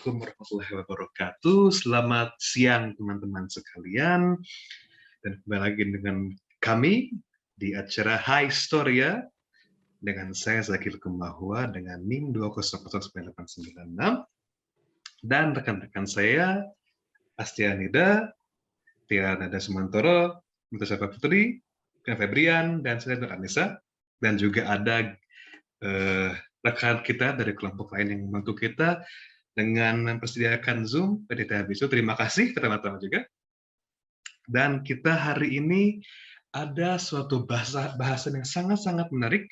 Assalamualaikum warahmatullahi wabarakatuh. Selamat siang teman-teman sekalian. Dan kembali lagi dengan kami di acara Historia dengan saya Zakir Kumahua dengan NIM 2009896 dan rekan-rekan saya Astianida, Tianada Sumantoro, Mutasyafa Putri, Pina Febrian, dan saya Nur Anissa. Dan juga ada rekan kita dari kelompok lain yang membantu kita dengan mempersediakan Zoom PDT Habisu. Terima kasih pertama-tama juga. Dan kita hari ini ada suatu bahasan yang sangat-sangat menarik,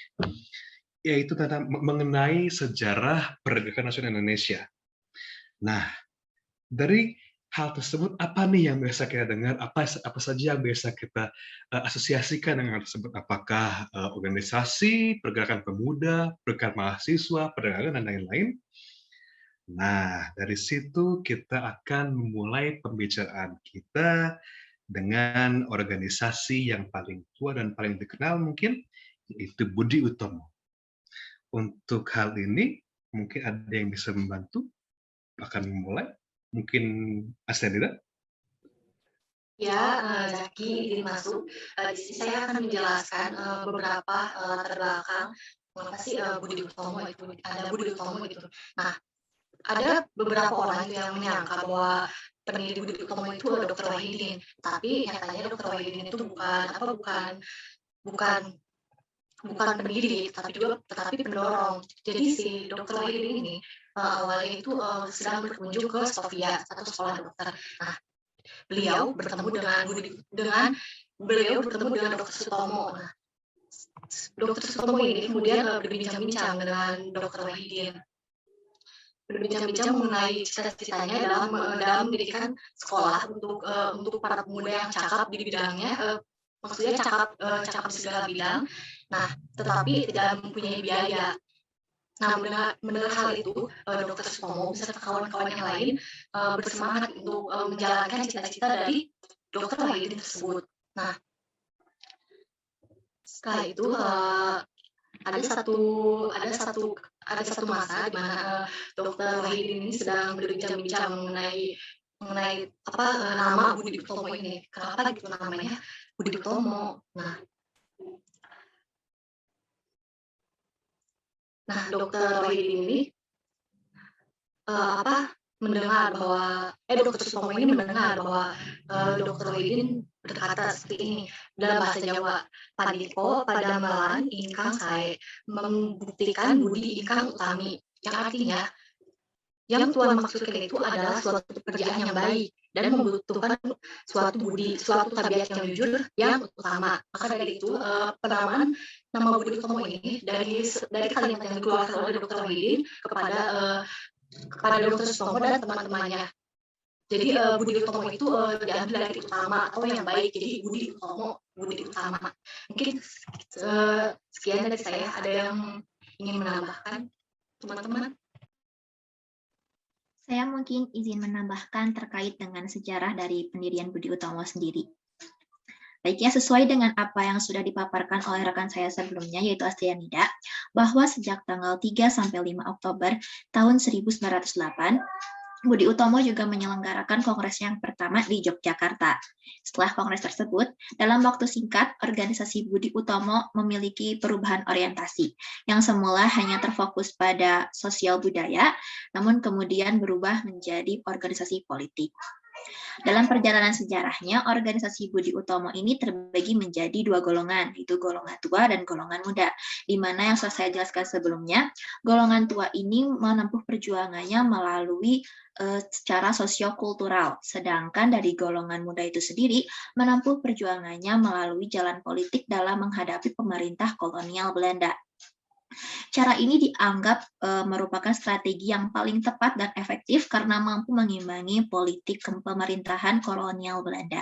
yaitu tentang mengenai sejarah pergerakan nasional Indonesia. Nah, dari hal tersebut apa nih yang biasa kita dengar? Apa saja yang biasa kita asosiasikan dengan hal tersebut? Apakah organisasi, pergerakan pemuda, pergerakan mahasiswa, perdagangan dan lain-lain? Nah, dari situ kita akan memulai pembicaraan kita dengan organisasi yang paling tua dan paling dikenal mungkin, yaitu Budi Utomo. Untuk hal ini, mungkin ada yang bisa membantu, akan memulai. Mungkin Astianida? Ya, Zaki izin masuk. Di sini saya akan menjelaskan beberapa latar belakang mengapa sih Budi Utomo itu ada Budi Utomo gitu. Nah, ada beberapa orang yang menyangka bahwa pendiri Budi Utomo itu Dr. Wahidin, tapi nyatanya Dr. Wahidin itu bukan pendiri, tetapi pendorong. Jadi si Dr. Wahidin ini awalnya itu sedang berkunjung ke Sofia, satu sekolah dokter. Nah, beliau bertemu dengan Dr. Sutomo. Nah, Dr. Sutomo ini kemudian berbincang-bincang dengan Dr. Wahidin. Berbincang-bincang mengenai cita-citanya dalam mendirikan sekolah untuk para pemuda yang cakap di bidangnya, maksudnya cakap di segala bidang. Nah, tetapi tidak mempunyai biaya. Nah, mendengar hal itu, Dr. Sutomo beserta kawan-kawan yang lain bersemangat untuk menjalankan cita-cita dari Dr. Wahidin tersebut. Nah, setelah itu ada satu masa di mana Dr. Wahidin ini sedang berbincang-bincang mengenai nama Budi Utomo ini. Kenapa gitu namanya Budi Utomo? Nah, Dr. Wahidin ini Dr. Sutomo ini mendengar bahwa Dr. Wahidin berkata seperti ini dalam bahasa Jawa, "Padiko padamelan ingkang sae, membuktikan budi ingkang utami," yang artinya yang Tuhan maksudkan itu adalah suatu pekerjaan yang baik dan membutuhkan suatu tabiat yang jujur yang utama. Maka dari itu penamaan nama Budi Utomo ini dari kalimat yang dikeluarkan oleh Dr. Wahidin kepada Dr. Sutomo dan teman-temannya. Jadi Budi Utomo itu diambil dari utama atau yang baik. Jadi Budi utama. Mungkin sekian dari saya. Ada yang ingin menambahkan, teman-teman? Saya mungkin izin menambahkan terkait dengan sejarah dari pendirian Budi Utomo sendiri. Baiknya sesuai dengan apa yang sudah dipaparkan oleh rekan saya sebelumnya, yaitu Astianida, bahwa sejak tanggal 3 sampai 5 Oktober tahun 1908, Budi Utomo juga menyelenggarakan kongres yang pertama di Yogyakarta. Setelah kongres tersebut, dalam waktu singkat, organisasi Budi Utomo memiliki perubahan orientasi, yang semula hanya terfokus pada sosial budaya, namun kemudian berubah menjadi organisasi politik. Dalam perjalanan sejarahnya, organisasi Budi Utomo ini terbagi menjadi dua golongan, yaitu golongan tua dan golongan muda, di mana yang sudah saya jelaskan sebelumnya, golongan tua ini menempuh perjuangannya melalui secara sosiokultural, sedangkan dari golongan muda itu sendiri menempuh perjuangannya melalui jalan politik dalam menghadapi pemerintah kolonial Belanda. Cara ini dianggap merupakan strategi yang paling tepat dan efektif karena mampu mengimbangi politik pemerintahan kolonial Belanda.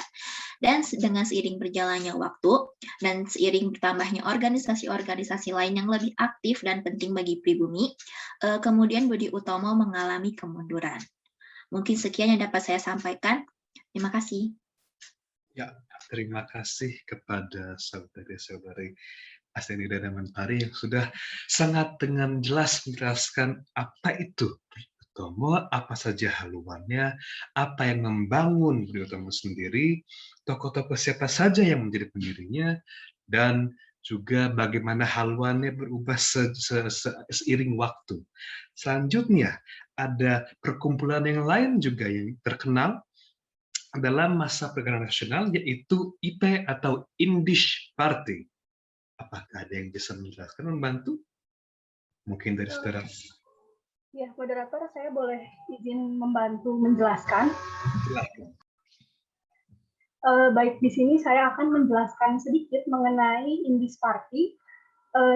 Dan dengan seiring berjalannya waktu dan seiring bertambahnya organisasi-organisasi lain yang lebih aktif dan penting bagi pribumi, kemudian Budi Utomo mengalami kemunduran. Mungkin sekian yang dapat saya sampaikan. Terima kasih. Ya, terima kasih kepada saudari-saudari Astianida dan Mentari yang sudah sangat dengan jelas menjelaskan apa itu Utomo, apa saja haluannya, apa yang membangun Budi Utomo sendiri, tokoh-tokoh siapa saja yang menjadi pendirinya, dan juga bagaimana haluannya berubah seiring waktu. Selanjutnya, ada perkumpulan yang lain juga yang terkenal dalam masa pergerakan nasional, yaitu IP atau Indisch Party. Apakah ada yang bisa menjelaskan, membantu? Mungkin dari saudara. Ya, moderator, saya boleh izin membantu menjelaskan. Baik, di sini saya akan menjelaskan sedikit mengenai Indisch Party,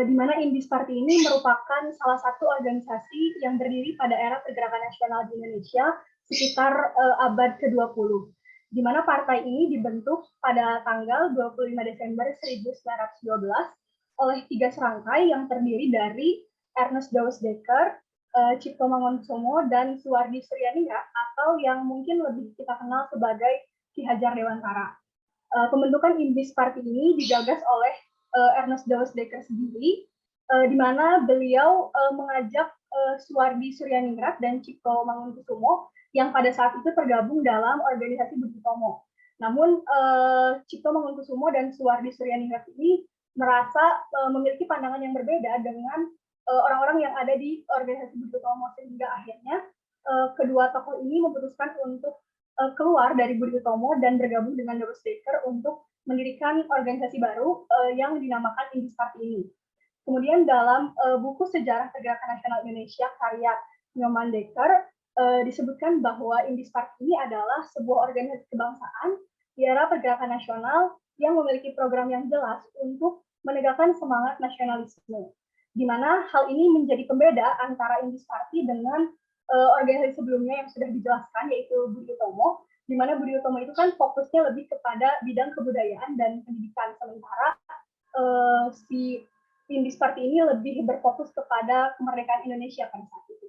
di mana Indisch Party ini merupakan salah satu organisasi yang berdiri pada era pergerakan nasional di Indonesia sekitar abad ke-20, di mana partai ini dibentuk pada tanggal 25 Desember 1912 oleh 3 serangkai yang terdiri dari Ernest Dawes Dekker, Cipto Mangunkusumo, dan Suwardi Suryaningrat, atau yang mungkin lebih kita kenal sebagai Ki Hajar Dewantara. Pembentukan Indisch Party ini digagas oleh Ernest Dawes Dekker sendiri, di mana beliau mengajak Suwardi Suryaningrat dan Cipto Mangunkusumo yang pada saat itu tergabung dalam organisasi Budi Utomo. Namun Cipto Mangunkusumo dan Suwardi Suryaningrat ini merasa memiliki pandangan yang berbeda dengan orang-orang yang ada di organisasi Budi Utomo, sehingga akhirnya kedua tokoh ini memutuskan untuk keluar dari Budi Utomo dan bergabung dengan Dawes Dekker untuk mendirikan organisasi baru yang dinamakan Indisch Party ini. Kemudian dalam buku Sejarah Pergerakan Nasional Indonesia karya Nyoman Dekker disebutkan bahwa Indisch Party ini adalah sebuah organisasi kebangsaan di era pergerakan nasional yang memiliki program yang jelas untuk menegakkan semangat nasionalisme, di mana hal ini menjadi pembeda antara Indisch Party dengan organisasi sebelumnya yang sudah dijelaskan, yaitu Budi Utomo, di mana Budi Utomo itu kan fokusnya lebih kepada bidang kebudayaan dan pendidikan, sementara si Indisch Party ini lebih berfokus kepada kemerdekaan Indonesia pada saat itu.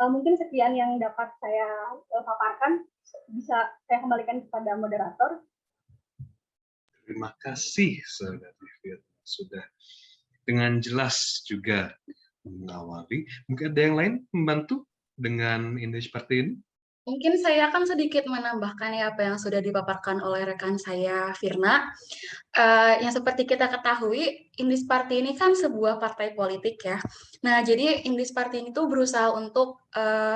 Mungkin sekian yang dapat saya paparkan, bisa saya kembalikan kepada moderator. Terima kasih, Saudara Firna, sudah dengan jelas juga mengawali. Mungkin ada yang lain membantu dengan Indisch Party ini? Mungkin saya akan sedikit menambahkan ya apa yang sudah dipaparkan oleh rekan saya, Firna. Yang seperti kita ketahui, Indisch Party ini kan sebuah partai politik ya. Nah, jadi Indisch Party ini tuh berusaha untuk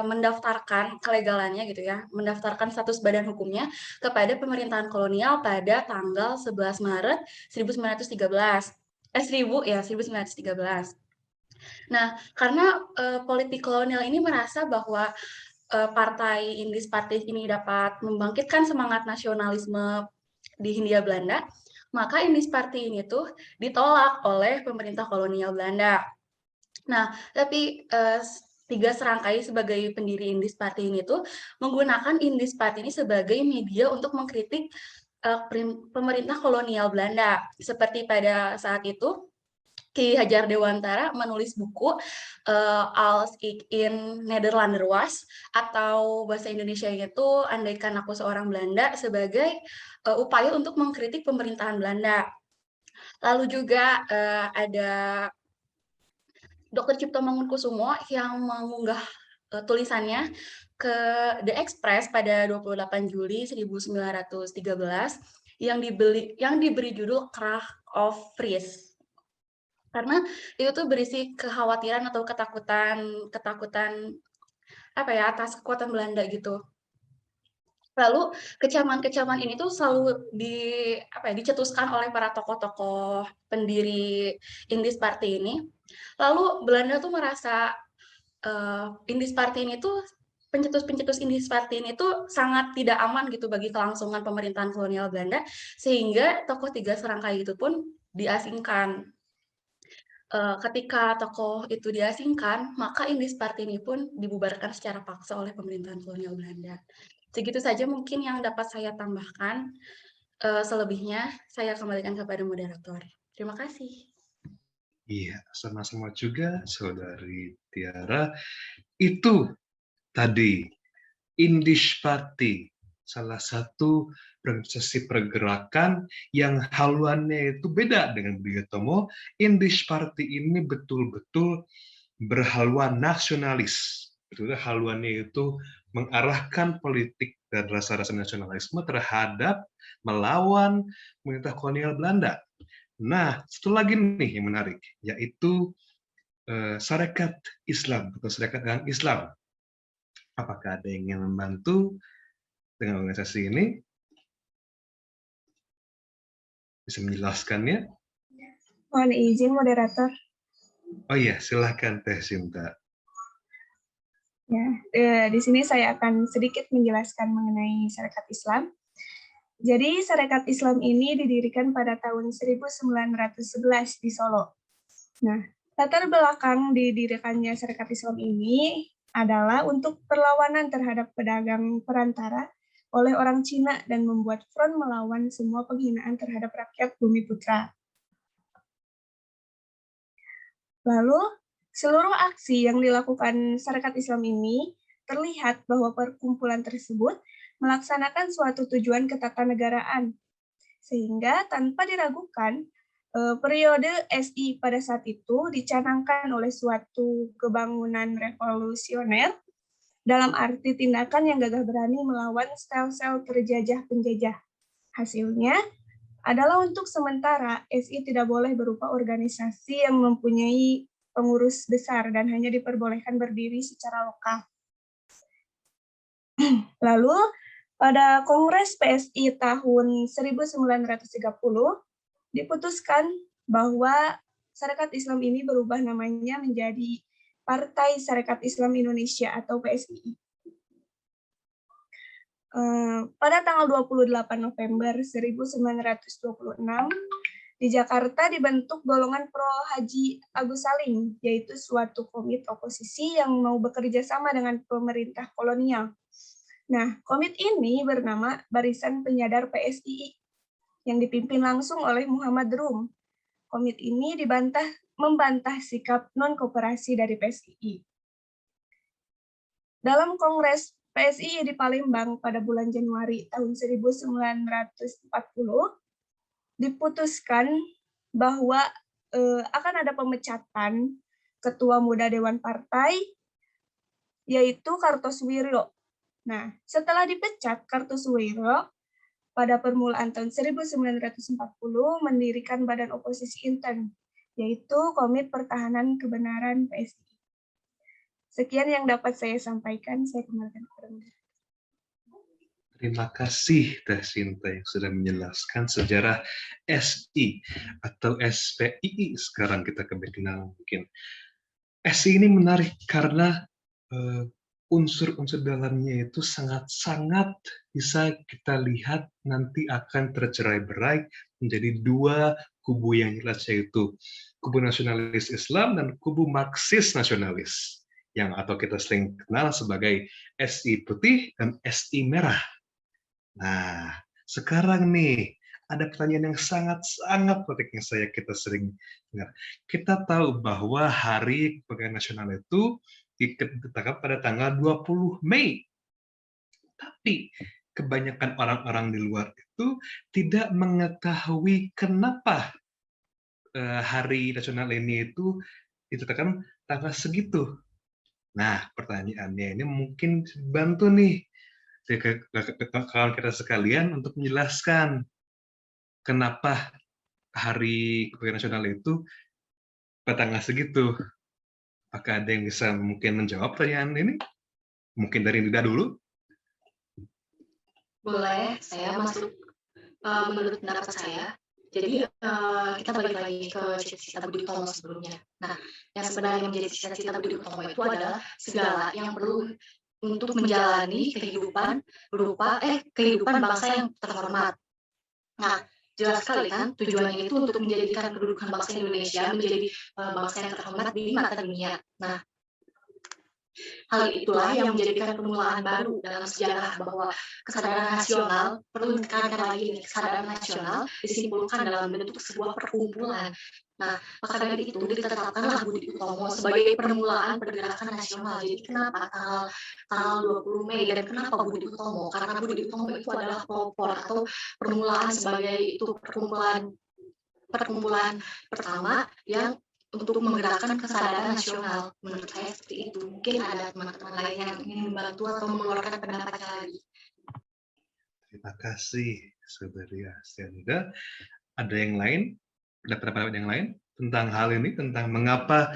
mendaftarkan kelegalannya gitu ya, mendaftarkan status badan hukumnya kepada pemerintahan kolonial pada tanggal 11 Maret 1913. 1913. Nah, karena politik kolonial ini merasa bahwa partai Indisch Party ini dapat membangkitkan semangat nasionalisme di Hindia Belanda, maka Indisch Party ini tuh ditolak oleh pemerintah kolonial Belanda. Nah, tapi 3 serangkai sebagai pendiri Indisch Party ini tuh menggunakan Indisch Party ini sebagai media untuk mengkritik pemerintah kolonial Belanda. Seperti pada saat itu, Ki Hajar Dewantara menulis buku Als ik in Nederlander was, atau bahasa Indonesia-nya itu Andaikan Aku Seorang Belanda, sebagai upaya untuk mengkritik pemerintahan Belanda. Lalu juga ada Dr. Cipto Mangunkusumo yang mengunggah tulisannya ke The Express pada 28 Juli 1913 yang diberi judul Krach of Fries. Karena itu tuh berisi kekhawatiran atau ketakutan apa ya, atas kekuatan Belanda gitu. Lalu kecaman-kecaman ini tuh selalu dicetuskan oleh para tokoh-tokoh pendiri Indisch Party ini. Lalu Belanda tuh merasa Indisch Party ini tuh pencetus-pencetus Indisch Party ini tuh sangat tidak aman gitu bagi kelangsungan pemerintahan kolonial Belanda, sehingga tokoh 3 serangkai itu pun diasingkan. Ketika tokoh itu diasingkan, maka Indisch Party ini pun dibubarkan secara paksa oleh pemerintahan kolonial Belanda. Segitu saja mungkin yang dapat saya tambahkan. Selebihnya saya kembalikan kepada moderator. Terima kasih. Iya, sama-sama juga, Saudari Tiara. Itu tadi Indisch Party, salah satu organisasi pergerakan yang haluannya itu beda dengan Budi Utomo. Indisch Party ini betul-betul berhaluan nasionalis. Sebetulnya haluannya itu mengarahkan politik dan rasa-rasa nasionalisme terhadap melawan pemerintah kolonial Belanda. Nah, satu lagi nih yang menarik, yaitu Sarekat Islam atau Sarekat Dagang Islam. Apakah ada yang ingin membantu dengan organisasi ini? Bisa menjelaskannya? Mohon izin, moderator. Oh iya, silahkan Teh Sinta. Ya, di sini saya akan sedikit menjelaskan mengenai Sarekat Islam. Jadi, Sarekat Islam ini didirikan pada tahun 1911 di Solo. Nah, latar belakang didirikannya Sarekat Islam ini adalah untuk perlawanan terhadap pedagang perantara oleh orang Cina dan membuat front melawan semua penghinaan terhadap rakyat Bumi Putra. Lalu, seluruh aksi yang dilakukan Sarekat Islam ini terlihat bahwa perkumpulan tersebut melaksanakan suatu tujuan ketatanegaraan, sehingga tanpa diragukan, periode SI pada saat itu dicanangkan oleh suatu kebangunan revolusioner dalam arti tindakan yang gagah berani melawan sel-sel terjajah penjajah. Hasilnya adalah untuk sementara SI tidak boleh berupa organisasi yang mempunyai pengurus besar dan hanya diperbolehkan berdiri secara lokal. Lalu pada Kongres PSI tahun 1930 diputuskan bahwa Sarekat Islam ini berubah namanya menjadi Partai Sarekat Islam Indonesia atau PSII. Pada tanggal 28 November 1926, di Jakarta dibentuk golongan pro Haji Agus Salim, yaitu suatu komit oposisi yang mau bekerja sama dengan pemerintah kolonial. Nah, komit ini bernama Barisan Penyadar PSII, yang dipimpin langsung oleh Muhammad Rum. Komit ini membantah sikap non-kooperasi dari PSII. Dalam Kongres PSII di Palembang pada bulan Januari tahun 1940, diputuskan bahwa akan ada pemecatan Ketua Muda Dewan Partai, yaitu Kartosuwiryo. Nah, setelah dipecat Kartosuwiryo, pada permulaan tahun 1940 mendirikan badan oposisi intern, yaitu Komit Pertahanan Kebenaran PSI. Sekian yang dapat saya sampaikan, saya kembalikan kepada moderator. Terima kasih Teh Sinta yang sudah menjelaskan sejarah SI atau SPII. Sekarang kita kenal mungkin. SI ini menarik karena unsur-unsur dalamnya itu sangat-sangat bisa kita lihat nanti akan tercerai-berai menjadi dua kubu yang jelas, yaitu kubu nasionalis Islam dan kubu Marxis nasionalis, yang atau kita sering kenal sebagai SI putih dan SI merah. Nah, sekarang nih ada pertanyaan yang sangat-sangat penting yang kita sering dengar. Kita tahu bahwa Hari Kebangkitan Nasional itu ditetapkan pada tanggal 20 Mei. Tapi kebanyakan orang-orang di luar itu tidak mengetahui kenapa Hari Nasional ini itu ditetapkan tanggal segitu. Nah, pertanyaannya ini mungkin bantu nih kawan kita sekalian untuk menjelaskan kenapa Hari Kebangkitan Nasional itu pada tanggal segitu. Apakah ada yang bisa mungkin menjawab pertanyaan ini? Mungkin dari Nida dulu. Boleh, saya masuk menurut pendapat saya. Jadi kita balik lagi ke cita-cita Budi Utomo sebelumnya. Nah, yang sebenarnya menjadi cita-cita Budi Utomo itu adalah segala yang perlu untuk menjalani kehidupan kehidupan bangsa yang terhormat. Nah, jelas sekali kan tujuannya itu untuk menjadikan kedudukan bangsa Indonesia menjadi bangsa yang terhormat di mata dunia. Nah, hal itulah yang menjadikan permulaan baru dalam sejarah bahwa kesadaran nasional, perlu ditekankan lagi nih, kesadaran nasional disimpulkan dalam bentuk sebuah perkumpulan. Nah, maka dari itu ditetapkanlah Budi Utomo sebagai permulaan pergerakan nasional. Jadi kenapa tanggal 20 Mei dan kenapa Budi Utomo? Karena Budi Utomo itu adalah pelopor atau permulaan sebagai itu perkumpulan pertama yang untuk menggerakkan kesadaran nasional. Menurut saya seperti itu. Mungkin ada teman-teman lain yang ingin membantu atau mengeluarkan pendapatnya lagi. Terima kasih, Saudari Astianida. Ada yang lain, pendapat yang lain tentang hal ini, tentang mengapa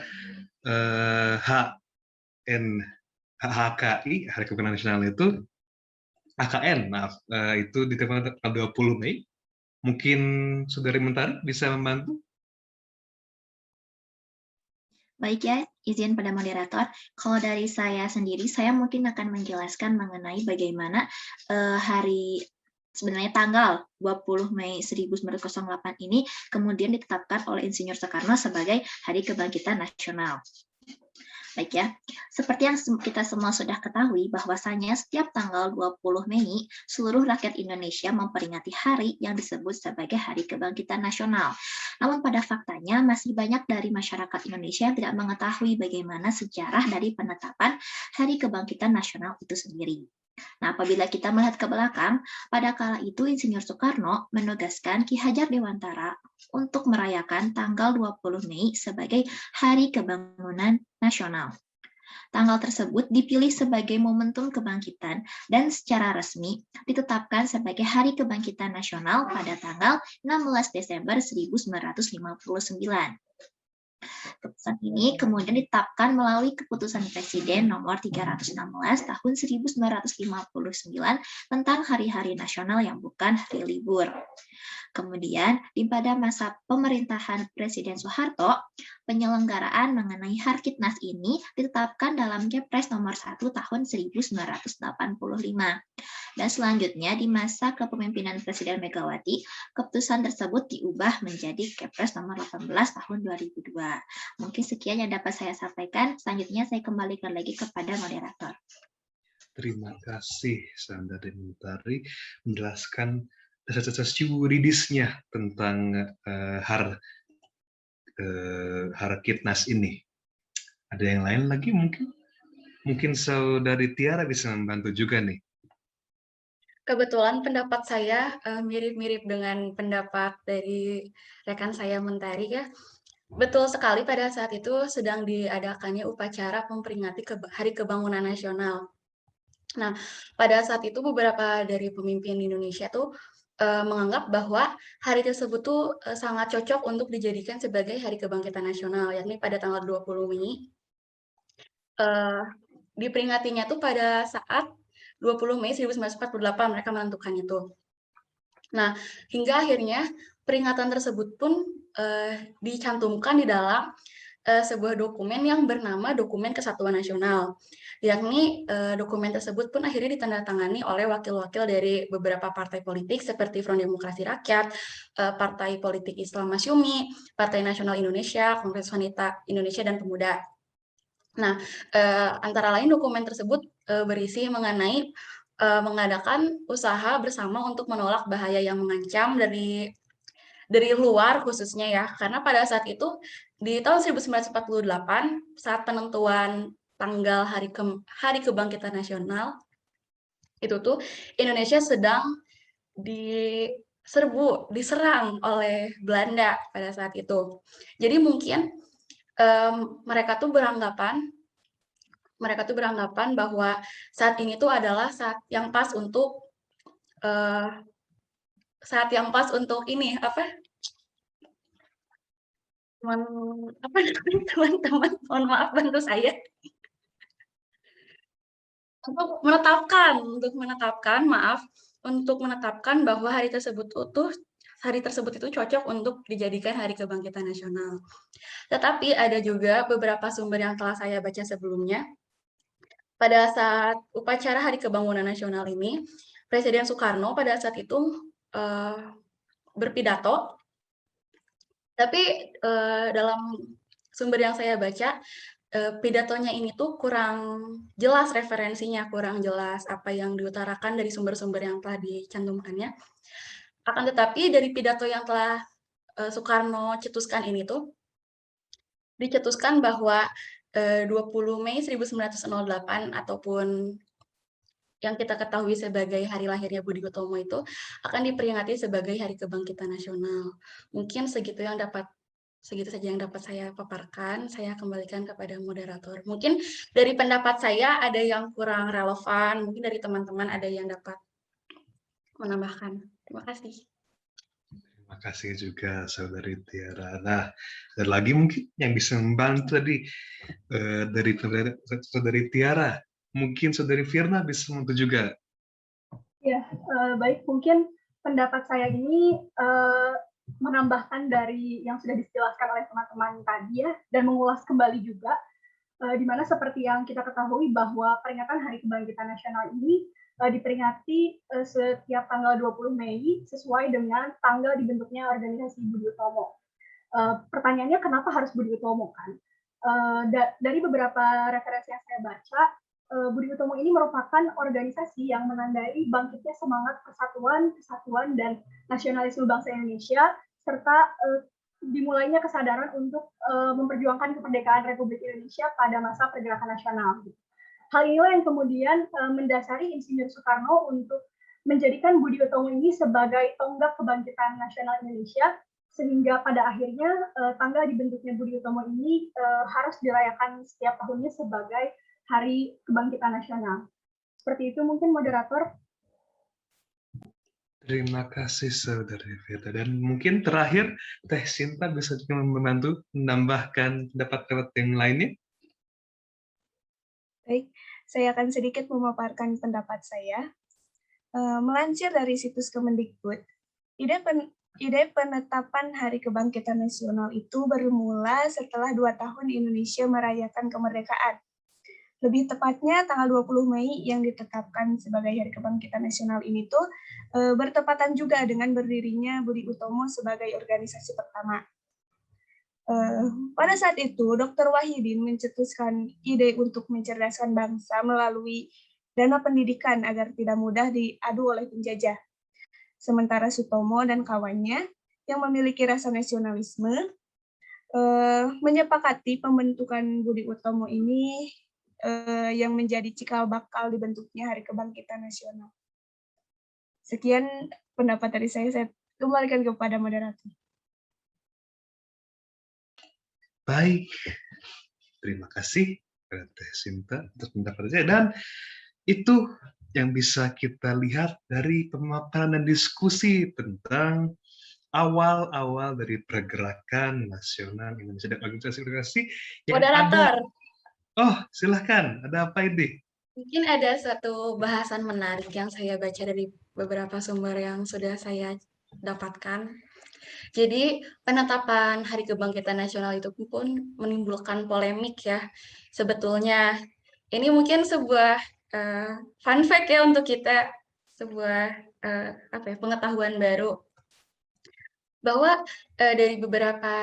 HKI, Hari Kebangsaan Nasional itu, HKN, maaf, itu ditetapkan tanggal 20 Mei. Mungkin Saudari Mentari bisa membantu? Baik ya, izin pada moderator. Kalau dari saya sendiri, saya mungkin akan menjelaskan mengenai bagaimana sebenarnya tanggal 20 Mei 1908 ini kemudian ditetapkan oleh Insinyur Soekarno sebagai Hari Kebangkitan Nasional. Baik ya, seperti yang kita semua sudah ketahui bahwasanya setiap tanggal 20 Mei, seluruh rakyat Indonesia memperingati hari yang disebut sebagai Hari Kebangkitan Nasional. Namun pada faktanya masih banyak dari masyarakat Indonesia yang tidak mengetahui bagaimana sejarah dari penetapan Hari Kebangkitan Nasional itu sendiri. Nah, apabila kita melihat ke belakang, pada kala itu Insinyur Soekarno menugaskan Ki Hajar Dewantara untuk merayakan tanggal 20 Mei sebagai Hari Kebangkitan Nasional. Tanggal tersebut dipilih sebagai momentum kebangkitan dan secara resmi ditetapkan sebagai Hari Kebangkitan Nasional pada tanggal 16 Desember 1959. Keputusan ini kemudian ditetapkan melalui Keputusan Presiden nomor 316 tahun 1959 tentang hari-hari nasional yang bukan hari libur. Kemudian, pada masa pemerintahan Presiden Soeharto, penyelenggaraan mengenai Harkitnas ini ditetapkan dalam Kepres nomor 1 tahun 1985. Dan selanjutnya, di masa kepemimpinan Presiden Megawati, keputusan tersebut diubah menjadi Kepres nomor 18 tahun 2002. Mungkin sekian yang dapat saya sampaikan. Selanjutnya, saya kembalikan lagi kepada moderator. Terima kasih, Saudari Mentari, menjelaskan dasar-dasar yuridisnya tentang Harkitnas ini. Ada yang lain lagi mungkin? Mungkin Saudari Tiara bisa membantu juga nih. Kebetulan pendapat saya mirip-mirip dengan pendapat dari rekan saya Mentari ya. Betul sekali, pada saat itu sedang diadakannya upacara memperingati Hari Kebangkitan Nasional. Nah, pada saat itu beberapa dari pemimpin Indonesia tuh menganggap bahwa hari tersebut tuh sangat cocok untuk dijadikan sebagai Hari Kebangkitan Nasional, yakni pada tanggal 20 Mei. Diperingatinya tuh pada saat 20 Mei 1948 mereka menentukan itu. Nah, hingga akhirnya peringatan tersebut pun dicantumkan di dalam sebuah dokumen yang bernama Dokumen Kesatuan Nasional. Yakni dokumen tersebut pun akhirnya ditandatangani oleh wakil-wakil dari beberapa partai politik seperti Front Demokrasi Rakyat, Partai Politik Islam Masyumi, Partai Nasional Indonesia, Kongres Wanita Indonesia, dan Pemuda. Nah, antara lain dokumen tersebut berisi mengenai mengadakan usaha bersama untuk menolak bahaya yang mengancam dari luar khususnya ya, karena pada saat itu di tahun 1948 saat penentuan tanggal Hari Kebangkitan Nasional itu tuh Indonesia sedang diserang oleh Belanda pada saat itu. Jadi mungkin mereka tuh beranggapan bahwa saat ini tuh adalah saat yang pas untuk ini teman-teman, mohon maaf, bantu saya untuk menetapkan bahwa hari tersebut itu cocok untuk dijadikan Hari Kebangkitan Nasional. Tetapi ada juga beberapa sumber yang telah saya baca sebelumnya. Pada saat upacara Hari Kebangkitan Nasional ini, Presiden Soekarno pada saat itu berpidato, tapi dalam sumber yang saya baca, pidatonya ini tuh kurang jelas referensinya, kurang jelas apa yang diutarakan dari sumber-sumber yang telah dicantumkannya. Akan tetapi dari pidato yang telah Soekarno cetuskan ini tuh, dicetuskan bahwa 20 Mei 1908 ataupun yang kita ketahui sebagai hari lahirnya Budi Utomo itu akan diperingati sebagai Hari Kebangkitan Nasional. Mungkin segitu yang dapat segitu saja yang dapat saya paparkan. Saya kembalikan kepada moderator. Mungkin dari pendapat saya ada yang kurang relevan, mungkin dari teman-teman ada yang dapat menambahkan. Terima kasih. Terima kasih juga Saudari Tiara. Nah, dan lagi mungkin yang bisa membantu tadi dari Saudari Tiara, mungkin Saudari Firna bisa membantu juga. Ya, baik, mungkin pendapat saya ini menambahkan dari yang sudah dijelaskan oleh teman-teman tadi ya, dan mengulas kembali juga, di mana seperti yang kita ketahui bahwa peringatan Hari Kebangkitan Nasional ini diperingati setiap tanggal 20 Mei sesuai dengan tanggal dibentuknya organisasi Budi Utomo. Pertanyaannya kenapa harus Budi Utomo kan? Dari beberapa referensi yang saya baca, Budi Utomo ini merupakan organisasi yang menandai bangkitnya semangat persatuan, kesatuan, dan nasionalisme bangsa Indonesia, serta dimulainya kesadaran untuk memperjuangkan kemerdekaan Republik Indonesia pada masa pergerakan nasional. Hal inilah yang kemudian mendasari Insinyur Soekarno untuk menjadikan Budi Utomo ini sebagai tonggak kebangkitan nasional Indonesia, sehingga pada akhirnya tanggal dibentuknya Budi Utomo ini harus dirayakan setiap tahunnya sebagai Hari Kebangkitan Nasional. Seperti itu mungkin moderator. Terima kasih Saudari Firna. Dan mungkin terakhir Teh Sinta bisa juga membantu menambahkan pendapat-pendapat yang lainnya. Baik, saya akan sedikit memaparkan pendapat saya. Melansir dari situs Kemendikbud, ide penetapan Hari Kebangkitan Nasional itu bermula setelah 2 tahun Indonesia merayakan kemerdekaan. Lebih tepatnya tanggal 20 Mei yang ditetapkan sebagai Hari Kebangkitan Nasional ini tuh bertepatan juga dengan berdirinya Budi Utomo sebagai organisasi pertama. Pada saat itu, Dr. Wahidin mencetuskan ide untuk mencerdaskan bangsa melalui dana pendidikan agar tidak mudah diadu oleh penjajah. Sementara Sutomo dan kawannya yang memiliki rasa nasionalisme menyepakati pembentukan Budi Utomo ini yang menjadi cikal bakal dibentuknya Hari Kebangkitan Nasional. Sekian pendapat dari saya kembalikan kepada moderator. Baik, terima kasih kepada Teh Sinta atas pendapatnya. Dan itu yang bisa kita lihat dari pemaparan dan diskusi tentang awal-awal dari pergerakan nasional Indonesia dan organisasi-organisasi yang Moderator. Oh, silahkan. Ada apa ini? Mungkin ada satu bahasan menarik yang saya baca dari beberapa sumber yang sudah saya dapatkan. Jadi penetapan Hari Kebangkitan Nasional itu pun menimbulkan polemik ya. Sebetulnya ini mungkin sebuah fun fact ya untuk kita, sebuah pengetahuan baru bahwa dari beberapa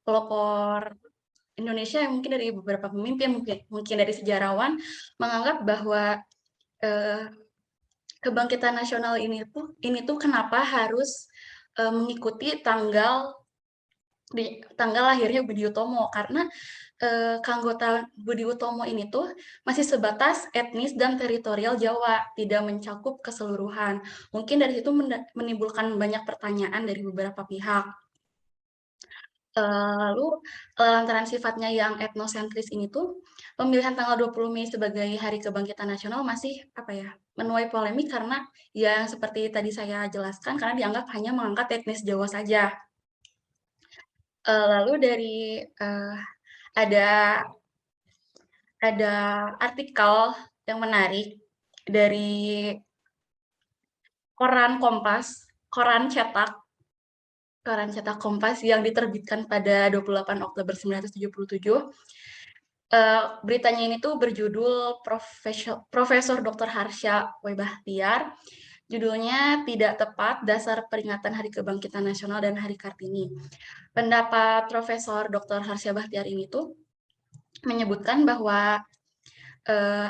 pelopor Indonesia yang mungkin dari beberapa pemimpin, mungkin dari sejarawan menganggap bahwa kebangkitan nasional ini tuh kenapa harus mengikuti tanggal lahirnya Budi Utomo, karena keanggotaan Budi Utomo ini tuh masih sebatas etnis dan teritorial Jawa, tidak mencakup keseluruhan. Mungkin dari situ menimbulkan banyak pertanyaan dari beberapa pihak. Lalu lantaran sifatnya yang etnosentris ini tuh, pemilihan tanggal 20 Mei sebagai Hari Kebangkitan Nasional masih menuai polemik karena ya seperti tadi saya jelaskan, karena dianggap hanya mengangkat etnis Jawa saja. Lalu dari ada artikel yang menarik dari koran Kompas, koran cetak Kompas yang diterbitkan pada 28 Oktober 1977. Beritanya ini tuh berjudul Profesor Dr. Harsha W. Bachtiar. Judulnya Tidak Tepat, Dasar Peringatan Hari Kebangkitan Nasional dan Hari Kartini. Pendapat Profesor Dr. Harsha Bachtiar ini tuh menyebutkan bahwa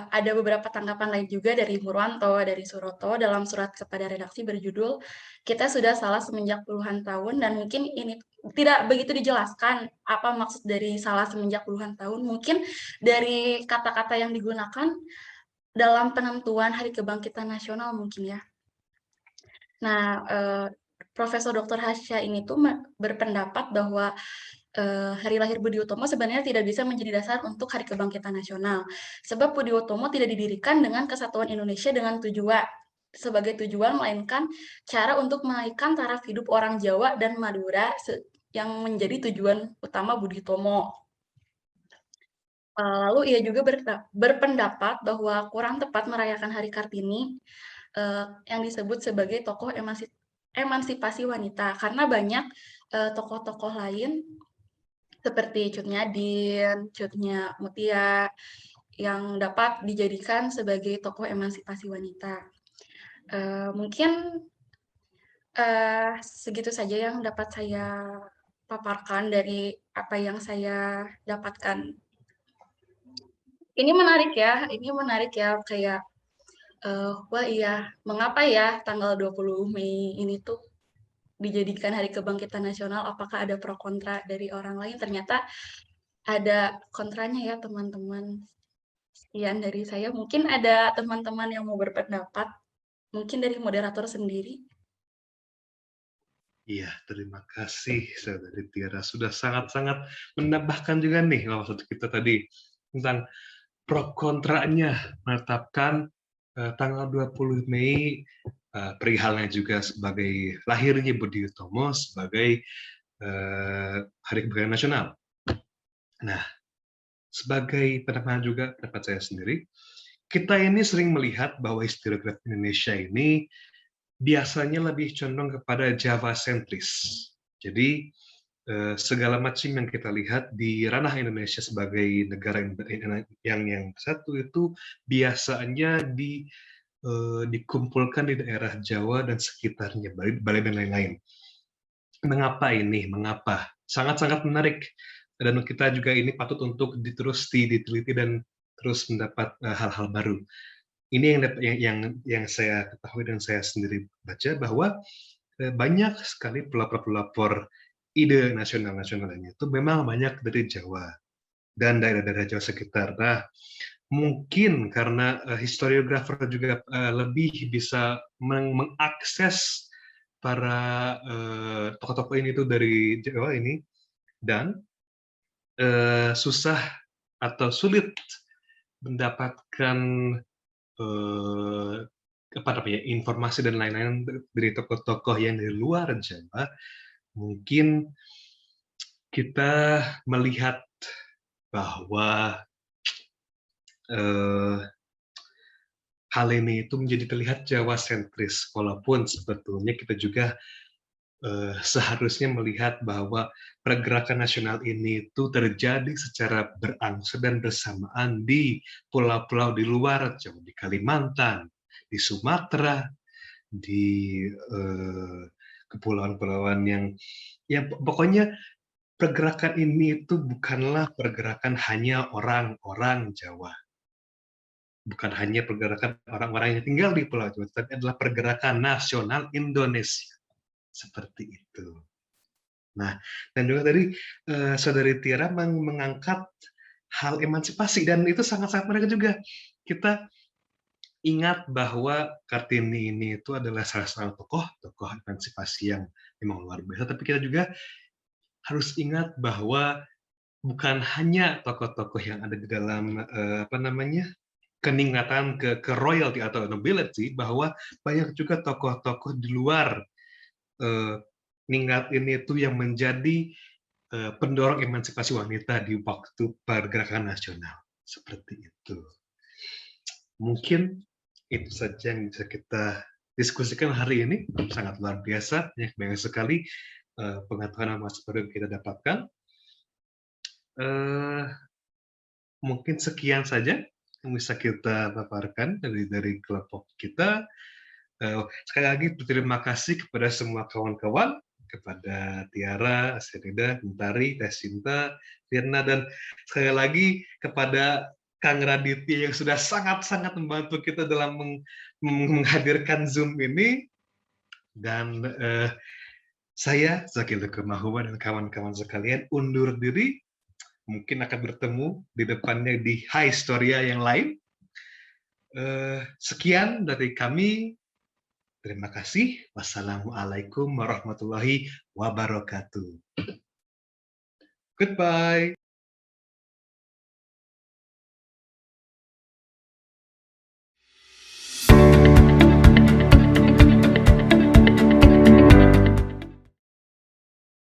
ada beberapa tanggapan lain juga dari Murwanto, dari Suroto dalam surat kepada redaksi berjudul Kita Sudah Salah Semenjak Puluhan Tahun, dan mungkin ini tidak begitu dijelaskan apa maksud dari salah semenjak puluhan tahun. Mungkin dari kata-kata yang digunakan dalam penentuan Hari Kebangkitan Nasional mungkin ya. Nah, Profesor Dr. Harsha ini tuh berpendapat bahwa hari lahir Budi Utomo sebenarnya tidak bisa menjadi dasar untuk Hari Kebangkitan Nasional. Sebab Budi Utomo tidak didirikan dengan kesatuan Indonesia dengan sebagai tujuan, melainkan cara untuk menaikkan taraf hidup orang Jawa dan Madura yang menjadi tujuan utama Budi Utomo. Lalu ia juga berpendapat bahwa kurang tepat merayakan Hari Kartini yang disebut sebagai tokoh emansipasi wanita, karena banyak tokoh-tokoh lain seperti Cut Nyadin, Cut Mutia yang dapat dijadikan sebagai tokoh emansipasi wanita. Mungkin segitu saja yang dapat saya paparkan dari apa yang saya dapatkan. Ini menarik ya, kayak wah iya, mengapa ya tanggal 20 Mei ini tuh dijadikan Hari Kebangkitan Nasional? Apakah ada pro kontra dari orang lain? Ternyata ada kontranya ya, teman-teman. Sekian dari saya. Mungkin ada teman-teman yang mau berpendapat, mungkin dari moderator sendiri. Iya, terima kasih Saudari Tiara. Sudah sangat-sangat menambahkan juga nih maksud kita tadi tentang pro kontranya menetapkan tanggal 20 Mei perihalnya juga sebagai lahirnya Budi Utomo sebagai Hari Kebangkitan Nasional. Nah, sebagai pendapat juga pendapat saya sendiri, kita ini sering melihat bahwa historiografi Indonesia ini biasanya lebih condong kepada Jawa sentris. Jadi segala macam yang kita lihat di ranah Indonesia sebagai negara yang satu itu biasanya dikumpulkan di daerah Jawa dan sekitarnya, Bali dan lain-lain. Mengapa ini? Mengapa? Sangat-sangat menarik. Dan kita juga ini patut untuk terus diteliti dan terus mendapat hal-hal baru. Ini yang saya ketahui dan saya sendiri baca bahwa banyak sekali pelapor-pelapor ide nasional-nasional ini itu memang banyak dari Jawa dan daerah-daerah Jawa sekitar. Nah, mungkin karena historiografer juga lebih bisa mengakses para tokoh-tokoh ini tuh dari Jawa ini, dan susah atau sulit mendapatkan informasi dan lain-lain dari tokoh-tokoh yang dari luar Jawa. Mungkin kita melihat bahwa hal ini itu menjadi terlihat Jawa sentris, walaupun sebetulnya kita juga seharusnya melihat bahwa pergerakan nasional ini itu terjadi secara berangsur dan bersamaan di pulau-pulau di luar Jawa, di Kalimantan, di Sumatera, di kepulauan-kepulauan yang pokoknya pergerakan ini itu bukanlah pergerakan hanya orang-orang Jawa. Bukan hanya pergerakan orang-orang yang tinggal di Pulau Jawa, tapi adalah pergerakan nasional Indonesia. Seperti itu. Nah, dan juga tadi Saudari Tiara mengangkat hal emansipasi, dan itu sangat-sangat menarik juga. Kita ingat bahwa Kartini ini itu adalah salah satu tokoh emansipasi yang memang luar biasa, tapi kita juga harus ingat bahwa bukan hanya tokoh-tokoh yang ada di dalam keningatan ke royalty atau nobility, bahwa banyak juga tokoh-tokoh di luar ningrat ini itu yang menjadi pendorong emansipasi wanita di waktu pergerakan nasional. Seperti itu. Mungkin itu saja yang bisa kita diskusikan hari ini. Sangat luar biasa, banyak sekali pengetahuan yang baru kita dapatkan. Mungkin sekian saja yang bisa kita paparkan dari kelompok kita. Sekali lagi berterima kasih kepada semua kawan-kawan, kepada Tiara, Asyarida, Mentari, Tesinta, Firna, dan sekali lagi kepada Kang Raditya yang sudah sangat-sangat membantu kita dalam menghadirkan Zoom ini. Dan saya, Zakil Mahua, dan kawan-kawan sekalian undur diri. Mungkin akan bertemu di depannya di Historia yang lain. Sekian dari kami. Terima kasih. Wassalamualaikum warahmatullahi wabarakatuh. Goodbye.